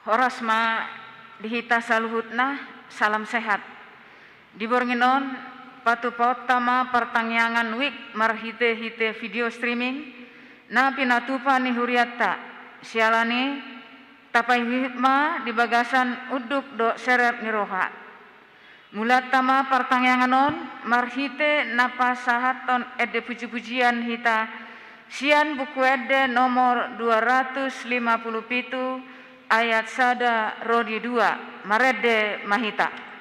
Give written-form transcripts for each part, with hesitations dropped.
Horas ma dihita saluhutna salam sehat. Dibornginon patu pautama pertangyangan wik marhite-hite video streaming na pinatupa ni huriatta sialani tapai hikma di bagasan uduk do serep niroha. Mulat tama pertangyanganon marhite napa sahaton ede puji-pujian hita sian buku ede nomor 257 ayat sada rodi 2 marede mahita.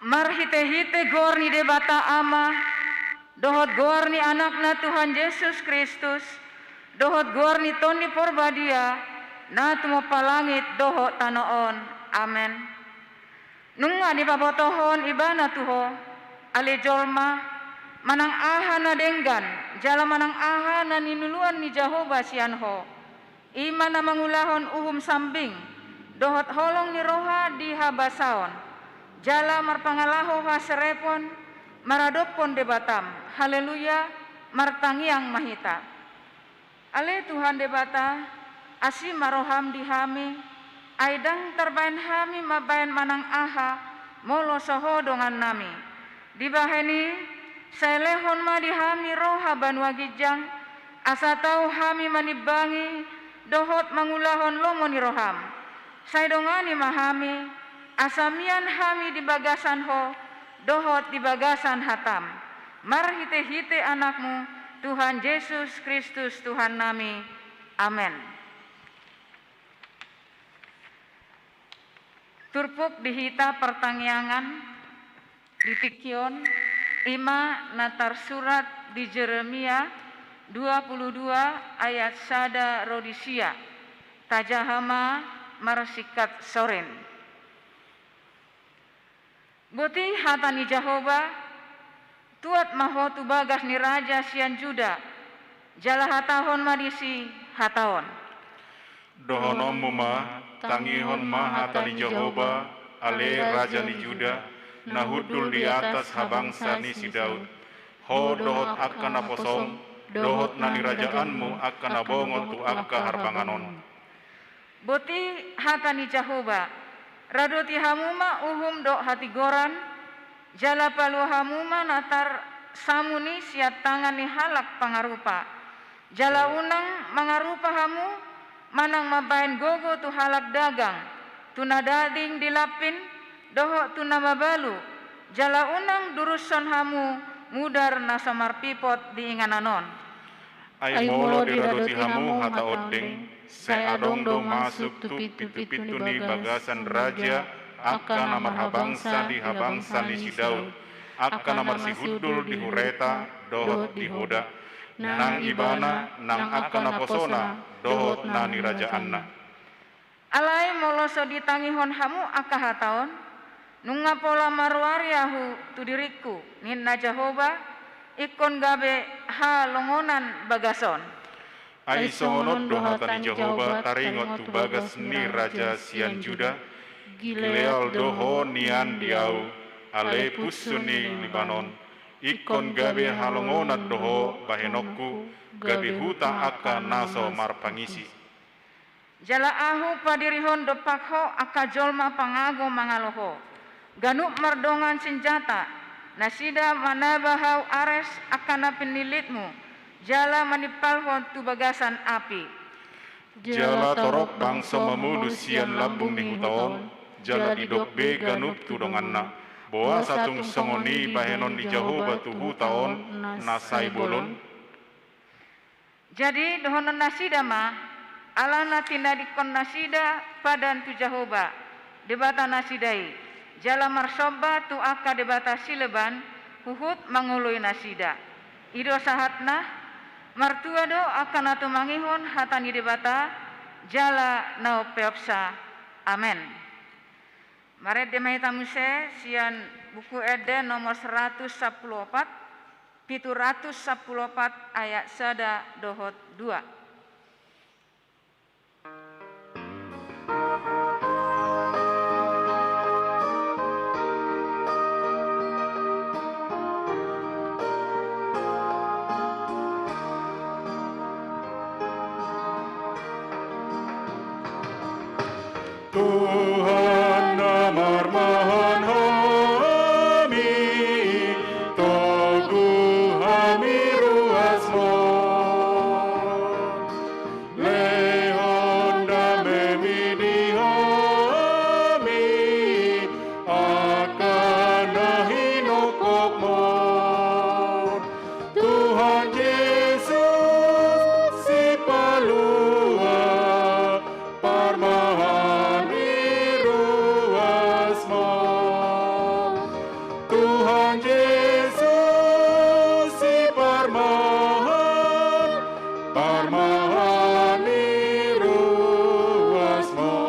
Marhite-hite gorni debata ama, dohot gorni anakna Tuhan Yesus Kristus, dohot gorni toni porbadia, na tumo palangit dohot tanoon. Amen. Nunga di pabotohon ibana tuho, ale jolma, manang aha na denggan, jala manang aha na ninuluan ni Jehovah sianho, ima na mangulahon uhum sambing, dohot holong ni roha di habasaon. Jala marpangalaho haserepon maradopon debatam. Haleluya martangiang mahita. Ale Tuhan debata asi maroham dihami aidang terbain hami mabain manang aha molo soho dongan nami. Dibaheni saelehon ma dihami roha banua gijang asa tau hami manibangi dohot mangulahon lomoni roham. Saidongani mahami asamian hami di bagasan ho, dohot di bagasan hatam. Marhite-hite anakmu, Tuhan Yesus Kristus Tuhan nami. Amen. Turpuk dihita pertangyangan di Tikion, ima natar surat di Jeremia 22 ayat sada rodisia, tajahama marsikat soren. Boti hatani Jehovah, tuat maho tu bagas ni raja sian Juda, jala hatahon madisi hatahon. Dohonom muma, tangihon ma hatani Jehovah, ale raja ni Juda, nahudul di atas habangsa ni si Daud. Ho dohot akan aposong, dohot nani rajaanmu akan abongon tu akka harpanganon. Boti hatani Jehovah, radoti hamuma uhum do hati goran, jala palu hamuma natar samuni siat tangani halak pangarupa. Jala unang mangarupa hamu, manang mabain gogo tu halak dagang, tuna dading dilapin, doho tuna mabalu, jala unang duruson hamu mudar nasamar pipot di ingananon. Ai molo diradoti hamu hata odeng, saya adong do masuk tu pitu-pitu ni bagasan raja, akan namar habangsa di habangsa ni si Daud, akan namar si hudul di hureta, dohot di hoda, nang ibana, nang akan naposona, dohot nani raja anna. Alai moloso ditangihon hamu akahataon, nunga pola marwariahu tu diriku, ninna Jehovah, ikon gabe ha longonan bagason. Ai songonot dohatani Jehovah taringot tu bagas ni raja sian Juda, gileal doho nian diau, ale pusuni Libanon, ikon gabe halongonat doho bahenokku, gabe huta aka naso marpangisi. Jala ahu padirihon dopakho aka jolma pangago mangaloho, ganuk mardongan senjata, nasida manabahau ares akana penilitmu, jala manipalhon tu bagasan api. Jala torok bangsa memudus sian lambung ni hutaon, jala didok be ganup tu donganna, boa satung songoni bahenon di Jehovah tu hutaon, nasai bolon. Jadi dohonon nasida ma, alana tinda dikon nasida padan tu Jehovah, debata nasidai, jala marsoba tu aka debata sileban, huhut mangului nasida. Ido sahatna, martua do akan atu mangihon hatani debata, jala nau peopsa. Amen. Maret demai tamuse sian buku ede nomor 114, 714 ayat sada dohot 2. Tuhan namar mahan hami, togu hami ruasmo, lehon dame midi hami, akan nahinokokmo. Tuhan Yesus si palua, parmahan Tuhan Yesus si parmahan, parmahan ruasmo.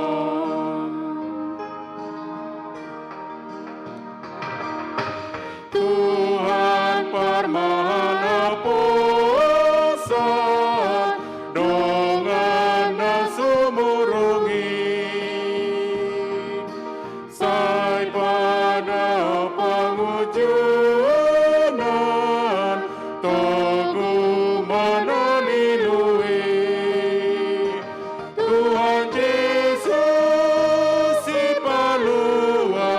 Tuhan parmahan aposa, dongan nasumurungi, sai pada pangujunan, togu mananinui. Tuhan Yesus si palua,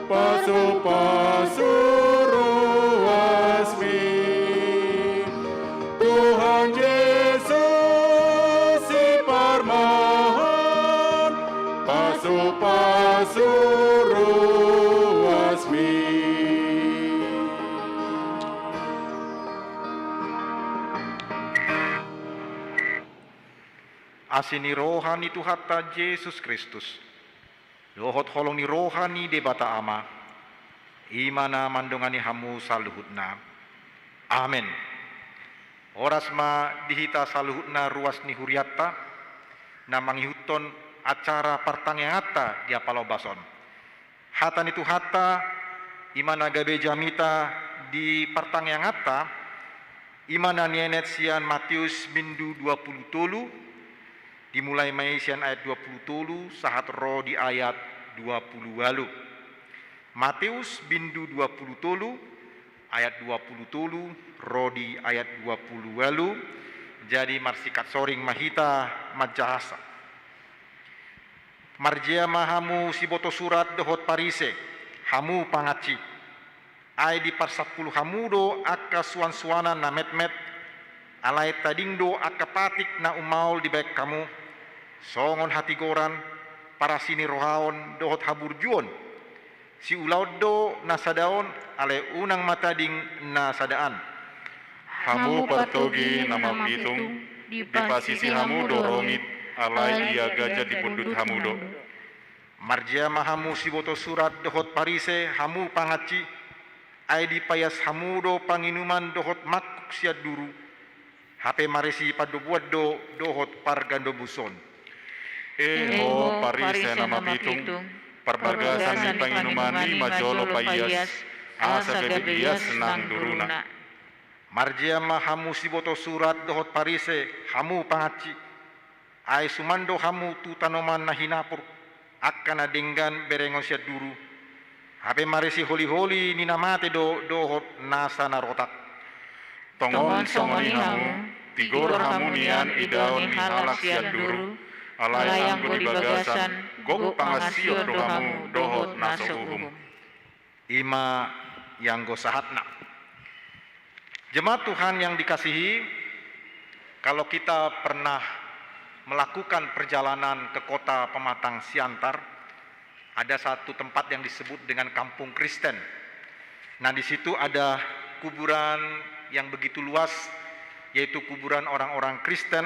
pasu-pasu ruasmi. Tuhan Yesus si parmahan, pasu-pasu ruasmi. Asini rohani Tuhata Yesus Kristus, dohot holong ni rohani debata ama, imana mandongani hamu saluhutna. Amen. Orasma dihita saluhutna ruas ni huriatta, namangihuton acara partangengata dia palobason. Hata ni Tuhata, imana gabe jamita di partangengata, imana nienet sian Matius bindu 20 tolu, dimulai maisian ayat 20 tolu, sahat roh di ayat 20 walu. Matius bindu 20 tolu, ayat 20 tolu, roh di ayat 20 walu, jadi marsikat soring mahita majahasa. Marjia mahamu siboto surat dohot parise, hamu pangaci. Ai di parsapulu hamudo akka suan-suanan na met-met, alai tadingdo akka patik na umaul di baik kamu, songon hati goran, para sini rohaon dohot haburjuon, si ulaudo nasadaon ale unang matading nasadaan. Hamu pertogi nama pitung, di pasisi hamu dorongit, alai ia gajah di pundut hamudo. Marjia mahamu siboto surat dohot parise hamu pangaci, ai di payas hamudo panginuman dohot makuk siat duru, hape marisi padobuat dohot pargando buson. Eho parise nama pitung, perbagasan di panginuman di majolo payas, asa gebias senang duruna. Marjia mahamu siboto surat dohot parise hamu pangaci, ai sumando hamu tu tanoman nahinapur, akan adenggan berengon siat duru, hape marisi holi-holi nina mate dohot nasa narotak. Tongon songoni hamu, tigor hamu nian idaon ni halak siat duru, alai anggo di bagasan, gok pangasio dohamu dohot naso uhum. Ima yang gosahatna. Jemaat Tuhan yang dikasihi, kalau kita pernah melakukan perjalanan ke kota Pematang Siantar, ada satu tempat yang disebut dengan Kampung Kristen. Nah, di situ ada kuburan yang begitu luas, yaitu kuburan orang-orang Kristen,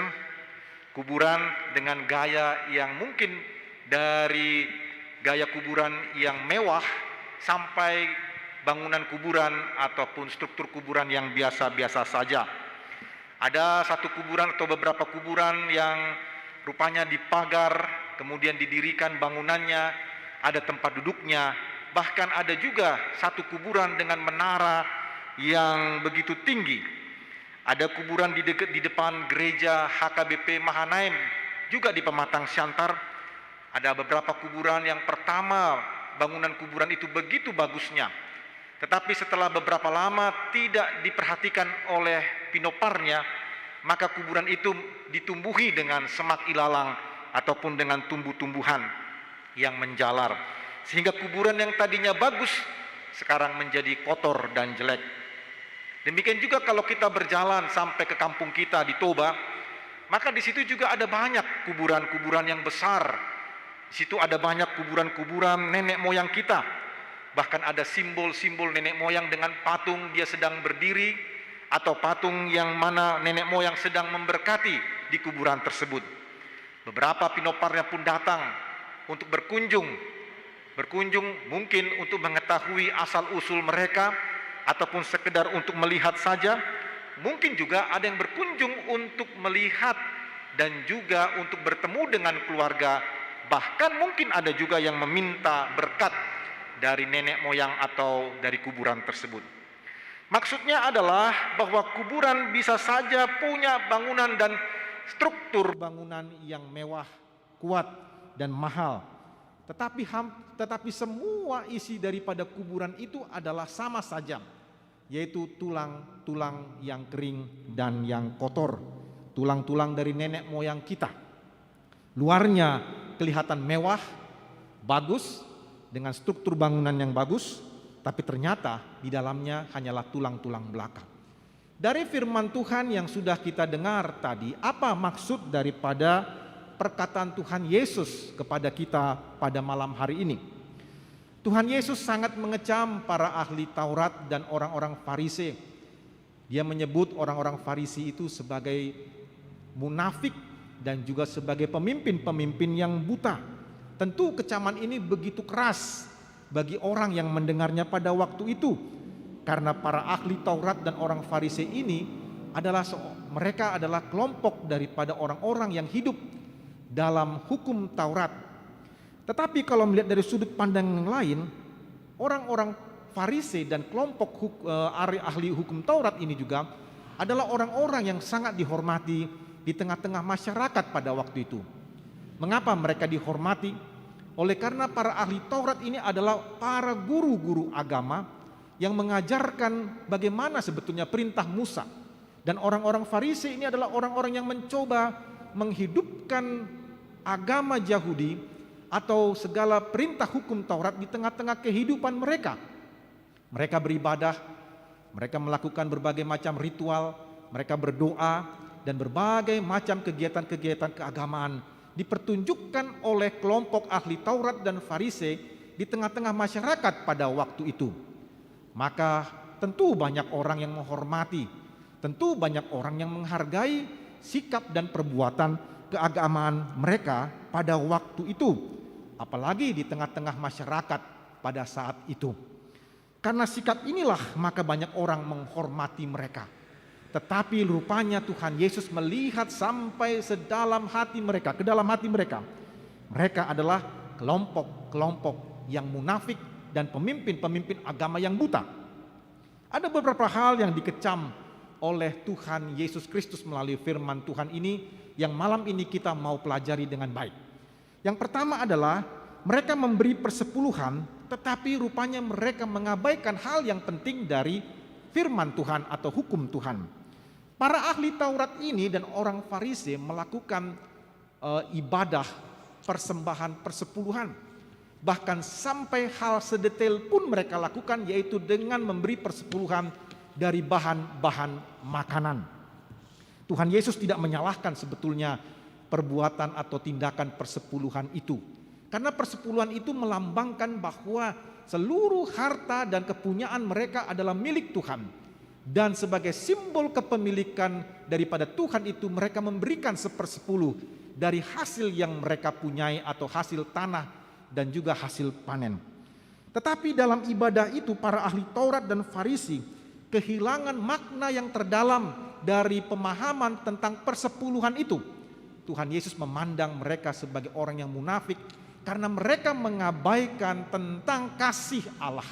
kuburan dengan gaya yang mungkin dari gaya kuburan yang mewah sampai bangunan kuburan ataupun struktur kuburan yang biasa-biasa saja. Ada satu kuburan atau beberapa kuburan yang rupanya dipagar, kemudian didirikan bangunannya, ada tempat duduknya, bahkan ada juga satu kuburan dengan menara yang begitu tinggi. Ada kuburan di depan gereja HKBP Mahanaim, juga di Pematang Siantar. Ada beberapa kuburan yang pertama bangunan kuburan itu begitu bagusnya, tetapi setelah beberapa lama tidak diperhatikan oleh pinoparnya, maka kuburan itu ditumbuhi dengan semak ilalang ataupun dengan tumbuh-tumbuhan yang menjalar, sehingga kuburan yang tadinya bagus sekarang menjadi kotor dan jelek. Demikian juga kalau kita berjalan sampai ke kampung kita di Toba, maka di situ juga ada banyak kuburan-kuburan yang besar. Di situ ada banyak kuburan-kuburan nenek moyang kita. Bahkan ada simbol-simbol nenek moyang dengan patung dia sedang berdiri, atau patung yang mana nenek moyang sedang memberkati di kuburan tersebut. Beberapa pinoparnya pun datang untuk berkunjung mungkin untuk mengetahui asal-usul mereka, ataupun sekedar untuk melihat saja. Mungkin juga ada yang berkunjung untuk melihat dan juga untuk bertemu dengan keluarga. Bahkan mungkin ada juga yang meminta berkat dari nenek moyang atau dari kuburan tersebut. Maksudnya adalah bahwa kuburan bisa saja punya bangunan dan struktur bangunan yang mewah, kuat, dan mahal. Tetapi semua isi daripada kuburan itu adalah sama saja, yaitu tulang-tulang yang kering dan yang kotor, tulang-tulang dari nenek moyang kita. Luarnya kelihatan mewah, bagus, dengan struktur bangunan yang bagus, tapi ternyata di dalamnya hanyalah tulang-tulang belaka. Dari firman Tuhan yang sudah kita dengar tadi, apa maksud daripada perkataan Tuhan Yesus kepada kita pada malam hari ini? Tuhan Yesus sangat mengecam para ahli Taurat dan orang-orang Farisi. Dia menyebut orang-orang Farisi itu sebagai munafik dan juga sebagai pemimpin-pemimpin yang buta. Tentu kecaman ini begitu keras bagi orang yang mendengarnya pada waktu itu, karena para ahli Taurat dan orang Farisi ini mereka adalah kelompok daripada orang-orang yang hidup dalam hukum Taurat. Tetapi kalau melihat dari sudut pandang yang lain, orang-orang Farisi dan kelompok ahli hukum Taurat ini juga adalah orang-orang yang sangat dihormati di tengah-tengah masyarakat pada waktu itu. Mengapa mereka dihormati? Oleh karena para ahli Taurat ini adalah para guru-guru agama yang mengajarkan bagaimana sebetulnya perintah Musa. Dan orang-orang Farisi ini adalah orang-orang yang mencoba menghidupkan agama Yahudi atau segala perintah hukum Taurat di tengah-tengah kehidupan mereka. Mereka beribadah, mereka melakukan berbagai macam ritual, mereka berdoa, dan berbagai macam kegiatan-kegiatan keagamaan dipertunjukkan oleh kelompok ahli Taurat dan Farisi di tengah-tengah masyarakat pada waktu itu. Maka tentu banyak orang yang menghormati, tentu banyak orang yang menghargai sikap dan perbuatan keagamaan mereka pada waktu itu, apalagi di tengah-tengah masyarakat pada saat itu. Karena sikap inilah maka banyak orang menghormati mereka. Tetapi rupanya Tuhan Yesus melihat sampai sedalam hati mereka, ke dalam hati mereka. Mereka adalah kelompok-kelompok yang munafik dan pemimpin-pemimpin agama yang buta. Ada beberapa hal yang dikecam oleh Tuhan Yesus Kristus melalui firman Tuhan ini yang malam ini kita mau pelajari dengan baik. Yang pertama adalah mereka memberi persepuluhan, tetapi rupanya mereka mengabaikan hal yang penting dari firman Tuhan atau hukum Tuhan. Para ahli Taurat ini dan orang Farisi melakukan ibadah persembahan persepuluhan. Bahkan sampai hal sedetail pun mereka lakukan, yaitu dengan memberi persepuluhan dari bahan-bahan makanan. Tuhan Yesus tidak menyalahkan sebetulnya perbuatan atau tindakan persepuluhan itu. Karena persepuluhan itu melambangkan bahwa seluruh harta dan kepunyaan mereka adalah milik Tuhan. Dan sebagai simbol kepemilikan daripada Tuhan itu, mereka memberikan 1/10 dari hasil yang mereka punyai atau hasil tanah dan juga hasil panen. Tetapi dalam ibadah itu para ahli Taurat dan Farisi kehilangan makna yang terdalam dari pemahaman tentang persepuluhan itu. Tuhan Yesus memandang mereka sebagai orang yang munafik karena mereka mengabaikan tentang kasih Allah,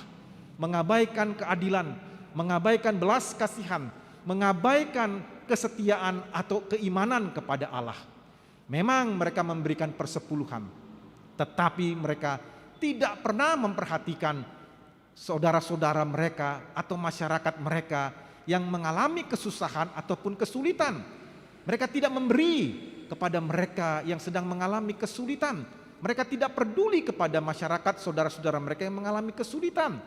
mengabaikan keadilan, mengabaikan belas kasihan, mengabaikan kesetiaan atau keimanan kepada Allah. Memang mereka memberikan persepuluhan, tetapi mereka tidak pernah memperhatikan saudara-saudara mereka atau masyarakat mereka yang mengalami kesusahan ataupun kesulitan. Mereka tidak memberi kepada mereka yang sedang mengalami kesulitan. Mereka tidak peduli kepada masyarakat saudara-saudara mereka yang mengalami kesulitan.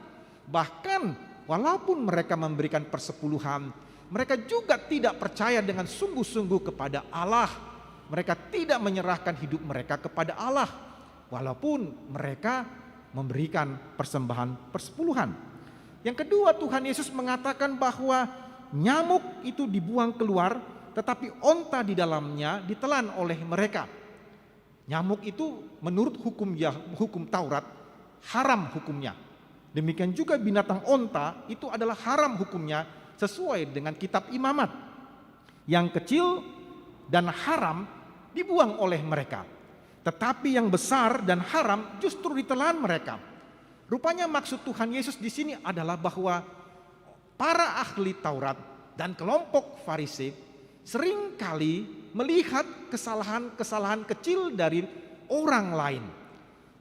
Bahkan walaupun mereka memberikan persepuluhan, mereka juga tidak percaya dengan sungguh-sungguh kepada Allah. Mereka tidak menyerahkan hidup mereka kepada Allah, walaupun mereka memberikan persembahan persepuluhan. Yang kedua, Tuhan Yesus mengatakan bahwa nyamuk itu dibuang keluar, tetapi onta di dalamnya ditelan oleh mereka. Nyamuk itu menurut hukum Taurat haram hukumnya. Demikian juga binatang onta itu adalah haram hukumnya sesuai dengan kitab Imamat. Yang kecil dan haram dibuang oleh mereka. Tetapi yang besar dan haram justru ditelan mereka. Rupanya maksud Tuhan Yesus di sini adalah bahwa para ahli Taurat dan kelompok Farisi seringkali melihat kesalahan-kesalahan kecil dari orang lain.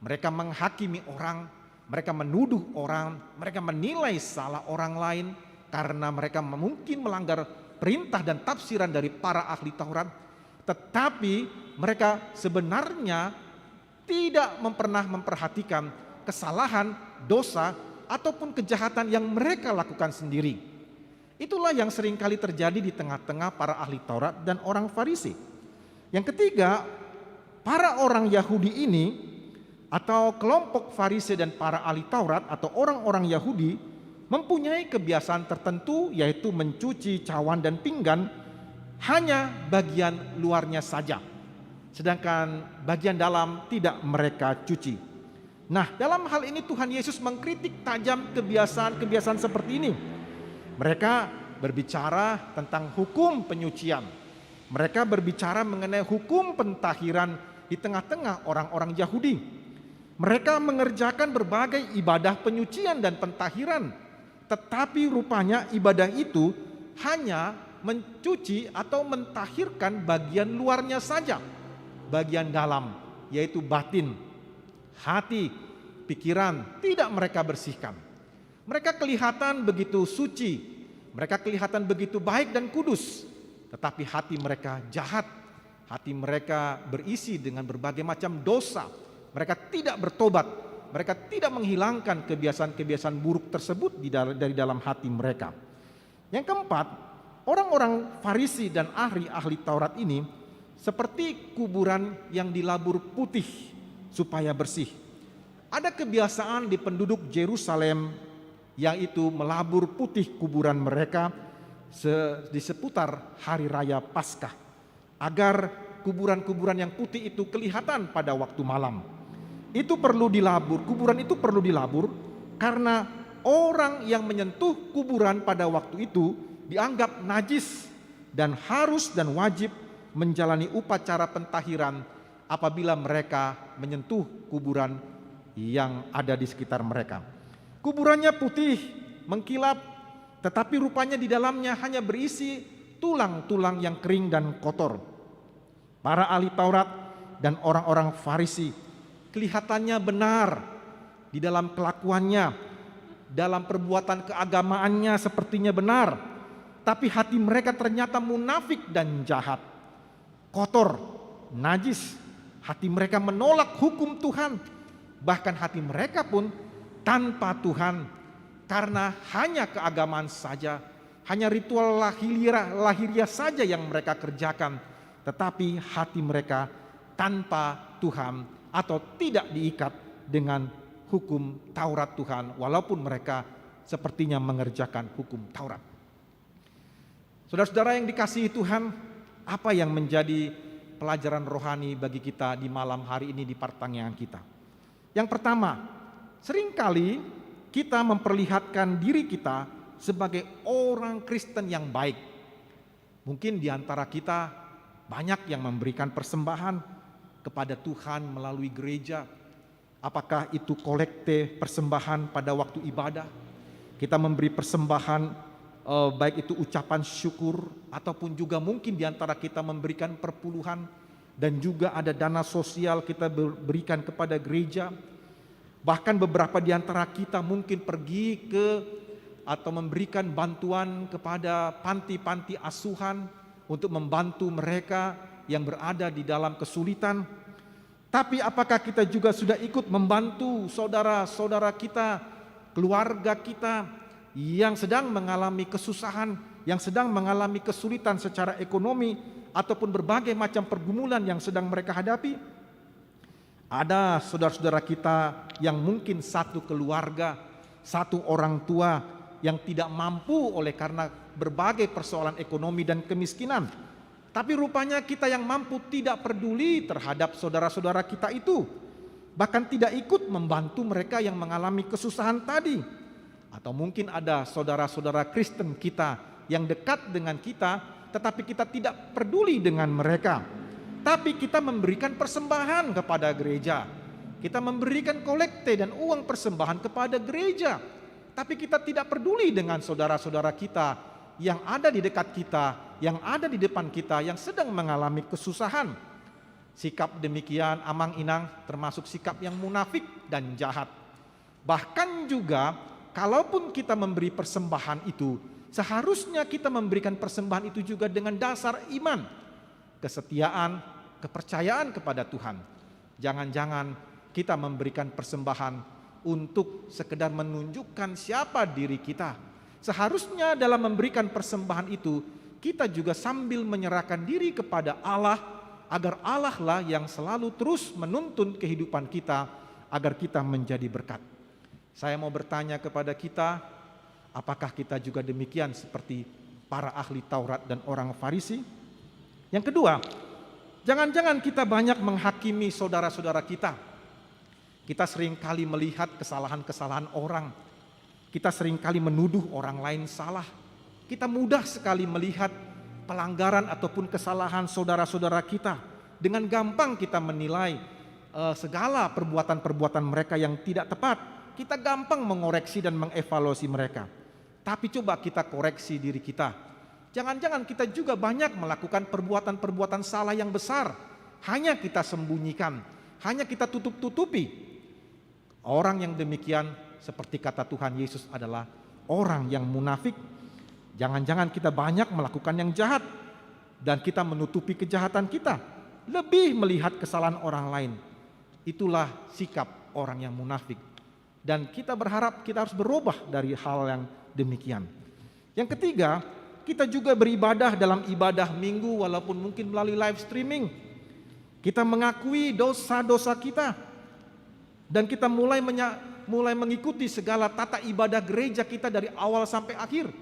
Mereka menghakimi orang, mereka menuduh orang, mereka menilai salah orang lain karena mereka mungkin melanggar perintah dan tafsiran dari para ahli Taurat. Tetapi mereka sebenarnya tidak pernah memperhatikan kesalahan, dosa, ataupun kejahatan yang mereka lakukan sendiri. Itulah yang seringkali terjadi di tengah-tengah para ahli Taurat dan orang Farisi. Yang ketiga, para orang Yahudi ini atau kelompok Farisi dan para ahli Taurat atau orang-orang Yahudi mempunyai kebiasaan tertentu, yaitu mencuci cawan dan pinggan hanya bagian luarnya saja, sedangkan bagian dalam tidak mereka cuci. Nah, dalam hal ini Tuhan Yesus mengkritik tajam kebiasaan-kebiasaan seperti ini. Mereka berbicara tentang hukum penyucian. Mereka berbicara mengenai hukum pentahiran di tengah-tengah orang-orang Yahudi. Mereka mengerjakan berbagai ibadah penyucian dan pentahiran, tetapi rupanya ibadah itu hanya mencuci atau mentahirkan bagian luarnya saja. Bagian dalam, yaitu batin, hati, pikiran, tidak mereka bersihkan. Mereka kelihatan begitu suci, mereka kelihatan begitu baik dan kudus, tetapi hati mereka jahat, hati mereka berisi dengan berbagai macam dosa. Mereka tidak bertobat, mereka tidak menghilangkan kebiasaan-kebiasaan buruk tersebut dari dalam hati mereka. Yang keempat, orang-orang Farisi dan ahli Taurat ini seperti kuburan yang dilabur putih supaya bersih. ada kebiasaan di penduduk Yerusalem yaitu melabur putih kuburan mereka di seputar hari raya Paskah, agar kuburan-kuburan yang putih itu kelihatan pada waktu malam. Itu perlu dilabur, kuburan itu perlu dilabur karena orang yang menyentuh kuburan pada waktu itu dianggap najis dan harus dan wajib menjalani upacara pentahiran apabila mereka menyentuh kuburan yang ada di sekitar mereka. Kuburannya putih, mengkilap, tetapi rupanya di dalamnya hanya berisi tulang-tulang yang kering dan kotor. Para ahli Taurat dan orang-orang Farisi kelihatannya benar di dalam kelakuannya, dalam perbuatan keagamaannya sepertinya benar, tapi hati mereka ternyata munafik dan jahat, kotor, najis. Hati mereka menolak hukum Tuhan, bahkan hati mereka pun tanpa Tuhan, karena hanya keagamaan saja, hanya ritual lahiriah saja yang mereka kerjakan, tetapi hati mereka tanpa Tuhan atau tidak diikat dengan hukum Taurat Tuhan, walaupun mereka sepertinya mengerjakan hukum Taurat. Saudara-saudara yang dikasihi Tuhan, apa yang menjadi pelajaran rohani bagi kita di malam hari ini di pertanyaan kita? Yang pertama, seringkali kita memperlihatkan diri kita sebagai orang Kristen yang baik. Mungkin di antara kita banyak yang memberikan persembahan kepada Tuhan melalui gereja. Apakah itu kolekte persembahan pada waktu ibadah? Kita memberi persembahan baik itu ucapan syukur ataupun juga mungkin di antara kita memberikan perpuluhan dan juga ada dana sosial kita berikan kepada gereja. Bahkan beberapa di antara kita mungkin pergi ke atau memberikan bantuan kepada panti-panti asuhan untuk membantu mereka yang berada di dalam kesulitan. Tapi apakah kita juga sudah ikut membantu saudara-saudara kita, keluarga kita yang sedang mengalami kesusahan, yang sedang mengalami kesulitan secara ekonomi ataupun berbagai macam pergumulan yang sedang mereka hadapi? Ada saudara-saudara kita yang mungkin satu keluarga, satu orang tua yang tidak mampu oleh karena berbagai persoalan ekonomi dan kemiskinan. Tapi rupanya kita yang mampu tidak peduli terhadap saudara-saudara kita itu. Bahkan tidak ikut membantu mereka yang mengalami kesusahan tadi. Atau mungkin ada saudara-saudara Kristen kita yang dekat dengan kita, tetapi kita tidak peduli dengan mereka. Tapi kita memberikan persembahan kepada gereja. Kita memberikan kolekte dan uang persembahan kepada gereja. Tapi kita tidak peduli dengan saudara-saudara kita yang ada di dekat kita, yang ada di depan kita, yang sedang mengalami kesusahan. Sikap demikian amang-inang termasuk sikap yang munafik dan jahat. Bahkan juga kalaupun kita memberi persembahan itu, seharusnya kita memberikan persembahan itu juga dengan dasar iman, kesetiaan, kepercayaan kepada Tuhan. Jangan-jangan kita memberikan persembahan untuk sekedar menunjukkan siapa diri kita. Seharusnya dalam memberikan persembahan itu, kita juga sambil menyerahkan diri kepada Allah, agar Allah lah yang selalu terus menuntun kehidupan kita, agar kita menjadi berkat. Saya mau bertanya kepada kita, apakah kita juga demikian seperti para ahli Taurat dan orang Farisi? Yang kedua, jangan-jangan kita banyak menghakimi saudara-saudara kita. Kita seringkali melihat kesalahan-kesalahan orang. Kita seringkali menuduh orang lain salah. Kita mudah sekali melihat pelanggaran ataupun kesalahan saudara-saudara kita. Dengan gampang kita menilai segala perbuatan-perbuatan mereka yang tidak tepat. Kita gampang mengoreksi dan mengevaluasi mereka. Tapi coba kita koreksi diri kita. Jangan-jangan kita juga banyak melakukan perbuatan-perbuatan salah yang besar. Hanya kita sembunyikan, hanya kita tutup-tutupi. Orang yang demikian seperti kata Tuhan Yesus adalah orang yang munafik. Jangan-jangan kita banyak melakukan yang jahat dan kita menutupi kejahatan kita, lebih melihat kesalahan orang lain. Itulah sikap orang yang munafik. Dan kita berharap kita harus berubah dari hal yang demikian. Yang ketiga, kita juga beribadah dalam ibadah minggu walaupun mungkin melalui live streaming. Kita mengakui dosa-dosa kita. Dan kita mulai mengikuti segala tata ibadah gereja kita dari awal sampai akhir.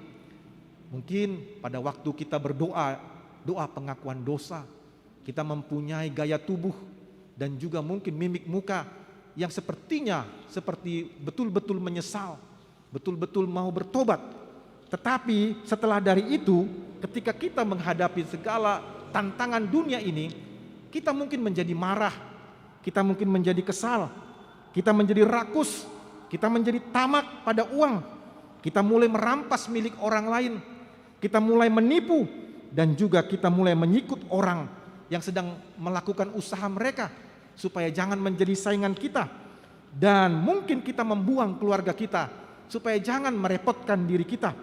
Mungkin pada waktu kita berdoa, doa pengakuan dosa, kita mempunyai gaya tubuh dan juga mungkin mimik muka yang sepertinya seperti betul-betul menyesal, betul-betul mau bertobat. Tetapi setelah dari itu, ketika kita menghadapi segala tantangan dunia ini, kita mungkin menjadi marah, kita mungkin menjadi kesal, kita menjadi rakus, kita menjadi tamak pada uang, kita mulai merampas milik orang lain, kita mulai menipu, dan juga kita mulai menyikut orang yang sedang melakukan usaha mereka supaya jangan menjadi saingan kita. Dan mungkin kita membuang keluarga kita supaya jangan merepotkan diri kita.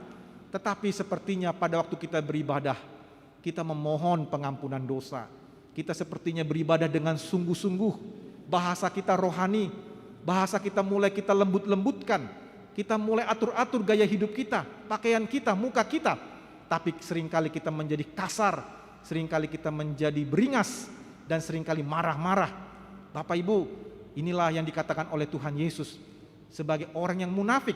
Tetapi sepertinya pada waktu kita beribadah, kita memohon pengampunan dosa. Kita sepertinya beribadah dengan sungguh-sungguh. Bahasa kita rohani, bahasa kita mulai kita lembut-lembutkan. Kita mulai atur-atur gaya hidup kita, pakaian kita, muka kita. Tapi seringkali kita menjadi kasar, seringkali kita menjadi beringas, dan seringkali marah-marah. Bapak Ibu, inilah yang dikatakan oleh Tuhan Yesus sebagai orang yang munafik.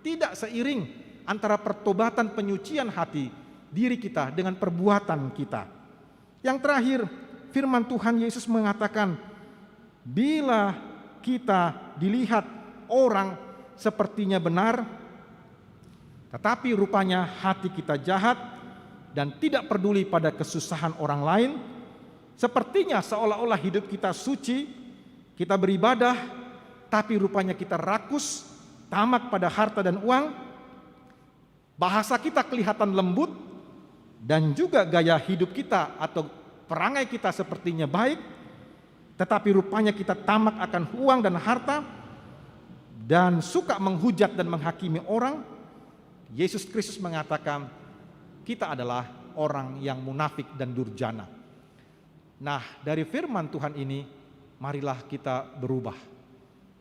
Tidak seiring antara pertobatan penyucian hati diri kita dengan perbuatan kita. Yang terakhir, firman Tuhan Yesus mengatakan, bila kita dilihat orang sepertinya benar, tetapi rupanya hati kita jahat dan tidak peduli pada kesusahan orang lain, sepertinya seolah-olah hidup kita suci, kita beribadah, tapi rupanya kita rakus, tamak pada harta dan uang, bahasa kita kelihatan lembut, dan juga gaya hidup kita atau perangai kita sepertinya baik, tetapi rupanya kita tamak akan uang dan harta, dan suka menghujat dan menghakimi orang. Yesus Kristus mengatakan kita adalah orang yang munafik dan durjana. Nah, dari firman Tuhan ini, marilah kita berubah.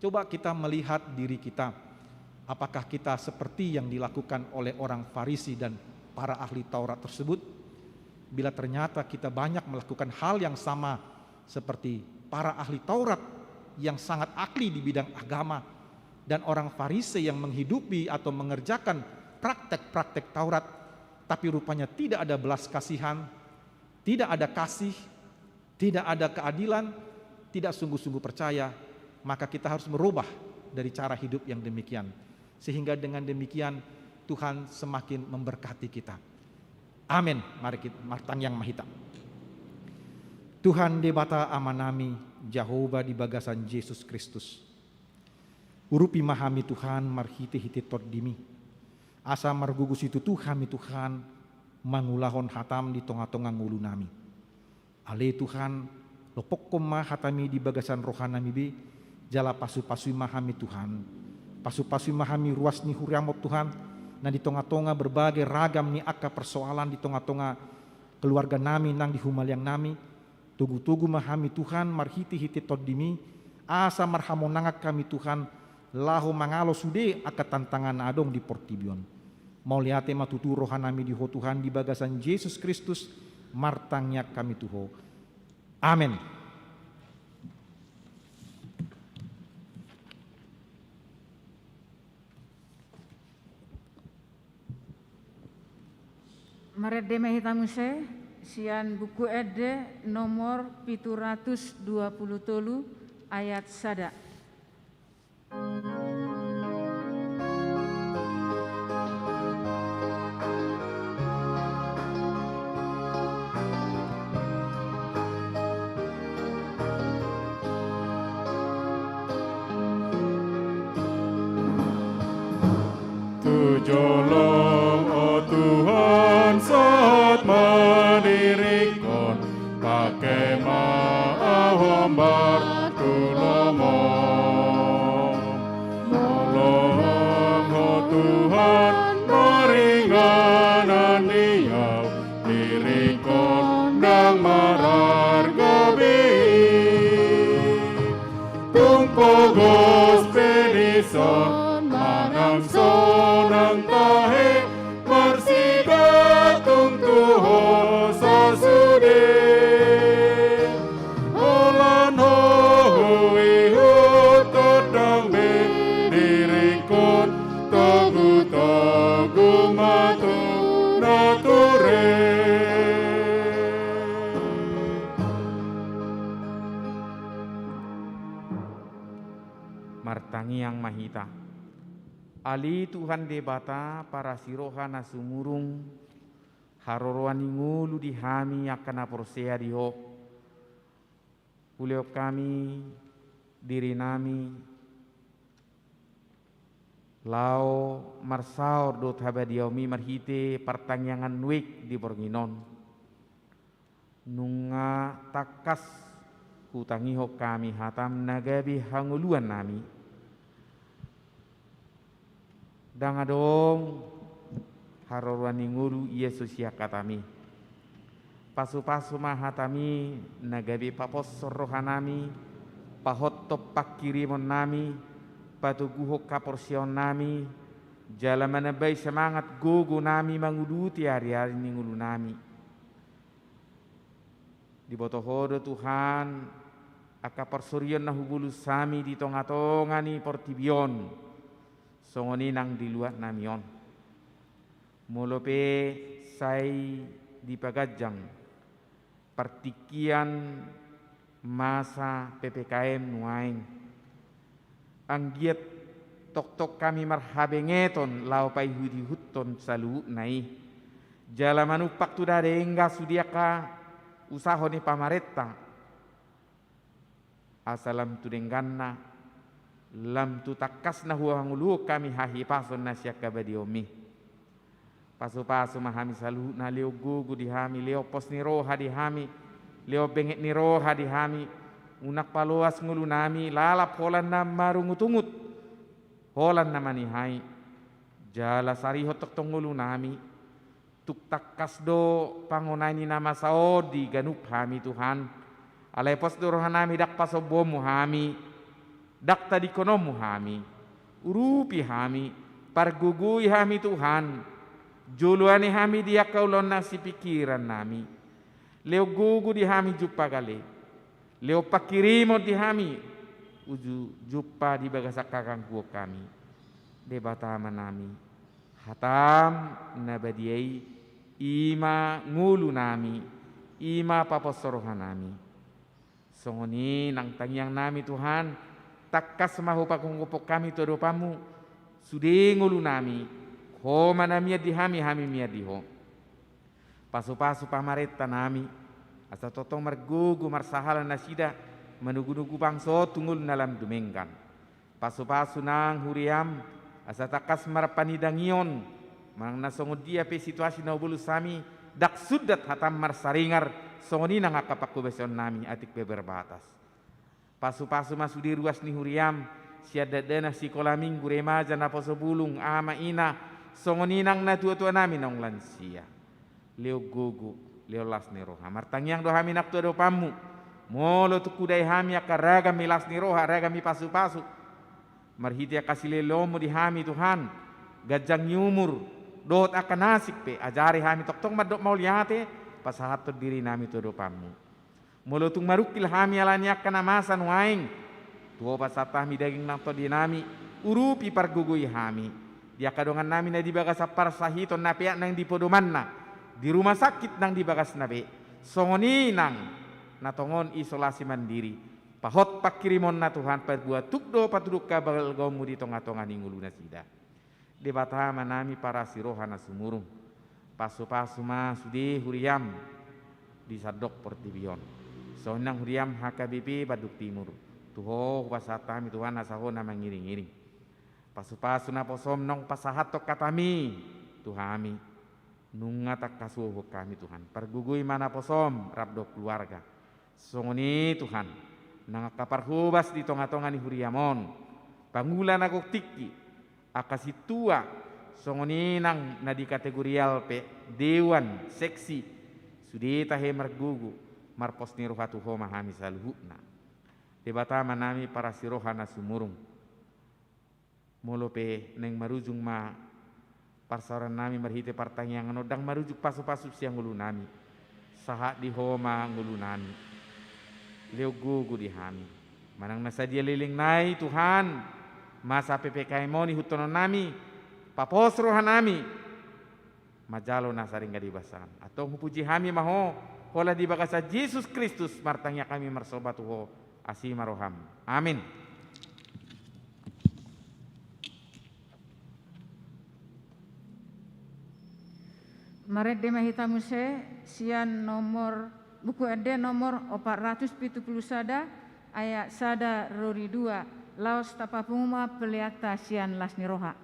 Coba kita melihat diri kita. Apakah kita seperti yang dilakukan oleh orang Farisi dan para ahli Taurat tersebut? Bila ternyata kita banyak melakukan hal yang sama seperti para ahli Taurat yang sangat ahli di bidang agama, dan orang Farisi yang menghidupi atau mengerjakan praktek-praktek Taurat, tapi rupanya tidak ada belas kasihan, tidak ada kasih, tidak ada keadilan, tidak sungguh-sungguh percaya, maka kita harus merubah dari cara hidup yang demikian. Sehingga dengan demikian Tuhan semakin memberkati kita. Amin. Mari kita martang yang mahita. Tuhan debata amanami, Jehovah di bagasan Yesus Kristus. Urupi mahami Tuhan marhite hite tordimi. Asa margugus itu Tuhan mangulahon hatam di tengah-tengah ngulu nami. Ale Tuhan lopok koma hatami di bagasan rohanami be jala pasu-pasu mahami Tuhan. Pasu-pasu mahami ruas ni huriamot Tuhan. Nah di tengah-tengah berbagai ragam ni aka persoalan di tengah-tengah keluarga nami nang di humaliang nami. Tugu-tugu mahami Tuhan marhiti hiti todimi. Asa marhamonangak kami Tuhan lahu mangalo sude aka tantangan adong di portibion. Mau lihat matutu rohanami di ho Tuhan di bagasan Yesus Kristus martangnya kami tuho. Amin. Marede mehitamuse sian buku ede nomor 723 ayat sada. Tujolong oh Tuhan saat mendirikon pakai maahombar tulomong. Tolong oh Tuhan meringanan diau dirikon nang marar gabi. Tungpogos pedison manang sonang tahe gumato nature. Martangi yang mahita. Ali Tuhan debata para siroha na sumurung haroroan ngulu di hami akan aporsea diho. Uleo kami diri nami lao marsaur dot habadiomi marhite pertanyaan nuik di borginon. Nunga takas hutangiho kami hatam nagabi hanguluan nami. Dangadong haroruan ngulu Yesus ya katami. Pasu-pasu mahatami nagabi papos rohanami pahot topak kirimon nami patuguho kaporsion nami jalan bay semangat gogo nami manguduti hari-hari ngulu nami. Di botohodo Tuhan aka persurion na hubulu sami di tonga-tonga ni portibion songoni nang di luar namion molope say di pagajang partikian masa PPKM nuaing ang giat tok-tok kami marhabengeton lau pai hudi hutton salu nai jala manupak tu dade engga sudiaka usaho ni pamaretta asalam tu dengganna lam tu takasna huwa ngulu kami hahi pason nasya kabadiomi pasu-pasu mahami salu na leo gugu di hami leo pos ni roha di hami leo benget ni roha di hami unak paluas ngulu nami lalap holan na marungutungut holan na manihai jala sariho tok ngulu nami tuk takas do pangonai ni nama saodi ganup hami Tuhan alai pos do roha nami dak pasobomu hami dak tadi konomu hami urupi hami pargugui hami Tuhan juluani hami dia kaulon nasi pikiran nami leo gugu di hami jumpa kali leo pakirimo di hami uju jumpa di bagasak kakang kuo kami debatama nami hatam nabadiai ima ngulu nami ima paposorohan nami songoni nang tangyang nami Tuhan takkas mahu pakungupok kami todopamu sudi ngulu nami ho mana mia di hami mia di ho pasu-pasu pamareta nami asa totong margugu marsahalan nasida menugu-nugu bangso tunggul nalam dumengkan pasu-pasu nang huriam asa takas marpanidangion mang nasongod dia pe situasi na ubulu sami dak sudat hatam marsaringar songoni nang akapakubeson nami atik beberbatas pasu-pasu masuk di ruas ni huriam siada dana sikola minggu remaja na poso bulung ama ina songoninang na tua-tua nami nong lansia leo gogo leo las ni roha martangyang do hami nak tua do pamu molo tu kudai hami akaraga milas ni roha raga mi pasu-pasu marhiti akasile lomo di hami Tuhan gajang nyumur dot akan nasik pe ajari hami tok-tok madok mau liate pasahat diri nami tua do pamu molo tung marukil hami alanya kana masa nuaing tuo pasatah mi daging nang to dinami urupi pargugui hami dia kadongan nami na di bagas parsahiton na piak nang di podomanna di rumah sakit nang di bagas nabe songoni nang natongon isolasi mandiri pahot pakirimon na Tuhan perbuat tukdo patuduk kabal gomu di tonga-tonga ningulu nasida debatama nami para siroha na sumurung pasu-pasu ma sudi huriam di sadok portibion sonang huriam HKBP Baduk Timur tuho wasatami Tuhan asaho na mangiring-iring pasu-pasu na posom nong pasahat tok katami Tuhami nunga tak kasuho kami Tuhan pergugui mana posom rabdo keluarga songoni Tuhan nang kaparhubas di tonga-tonga ni huriamon pangulan ako tiki akasitua songoni nang na di kategorial pe dewan seksi sudi tahe margugu marpos ni roha tuho mahami saluhuna debatama nami para siroha na sumurung molope neng marujung ma parsaran nami marhite pertanyaan odang marujuk pasu-pasu siang ngulu nami saha di homa ngulu nami leo gugu di hami manang nasa dia liling nai Tuhan masa PPKM ni hutono nami papos rohanami majalo nasaring gadibasan atau puji hami maho hola di bakasa Yesus Kristus martangnya kami marsobat ho asi maroham amin. Maret de mahita muse sian nomor buku ede nomor 471 ayat sada rori 2 laos tapapuma peliata sian lasni roha.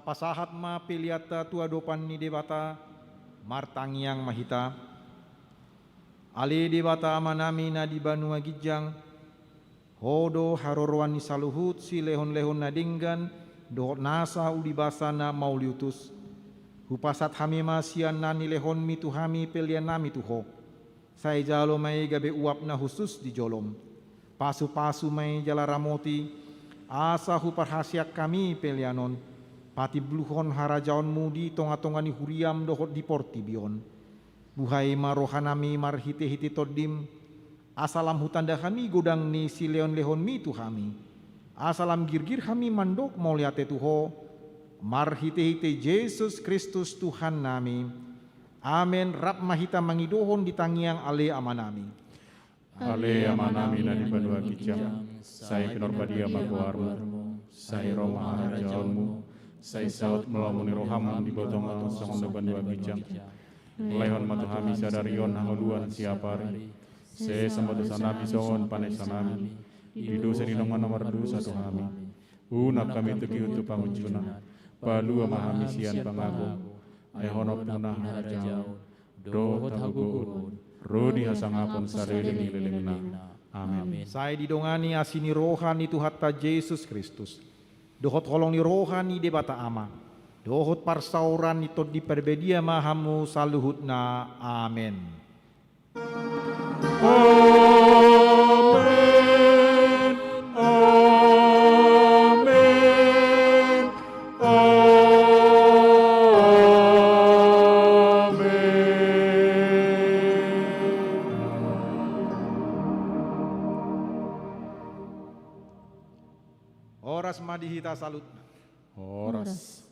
Pasahat ma piliata tua dopan ni debata martangiang mahita ali debata amanami na di Banua Gijang hodo harorwan ni saluhut si lehon-lehon na dinggan dohot nasa udibasana mauliutus hupasat hamima sian nani lehon mitu hami pelian nami tuho sai jalo mai gabe uap na khusus di jolom pasu-pasu mai jala ramoti asa huparhasiak kami pelianon pati bluhon harajaon mudi tonga-tongani huriam dohot di porti bion. Buhai marohanami marhite-hite todim, asalam hutan dahami godang ni si leon-lehon mi tuhami. Asalam girgir kami mandok moliate Tuho, marhite-hite Yesus Kristus Tuhan nami. Amen. Rap mahita mangidohon di tangiang ale amanami. Ale amanami na di padua kijam, saya kinorbadia maguaru, saya Roma harajaunmu, saya saut melamuni roham di botong song da bandua kijam. Lehon matuhami sadarion hangoduan siapari, saya sambatu sanabi songon panesanami, di dosa di nomor dosa Tuhami. Unak kami teki untuk pangunjuna, palu amahami sian pangagung. Ayhono punah harajau, do tagugun, rodi hasangapon sarelini lelengna. Amin. Saya didongani asini rohani Tuhatta Yesus Kristus. Dohot holong ni rohani debata ama. Dohot parsauran itu di perbedia mahamu saluhutna. Amin. Oras madihita salut. Horas.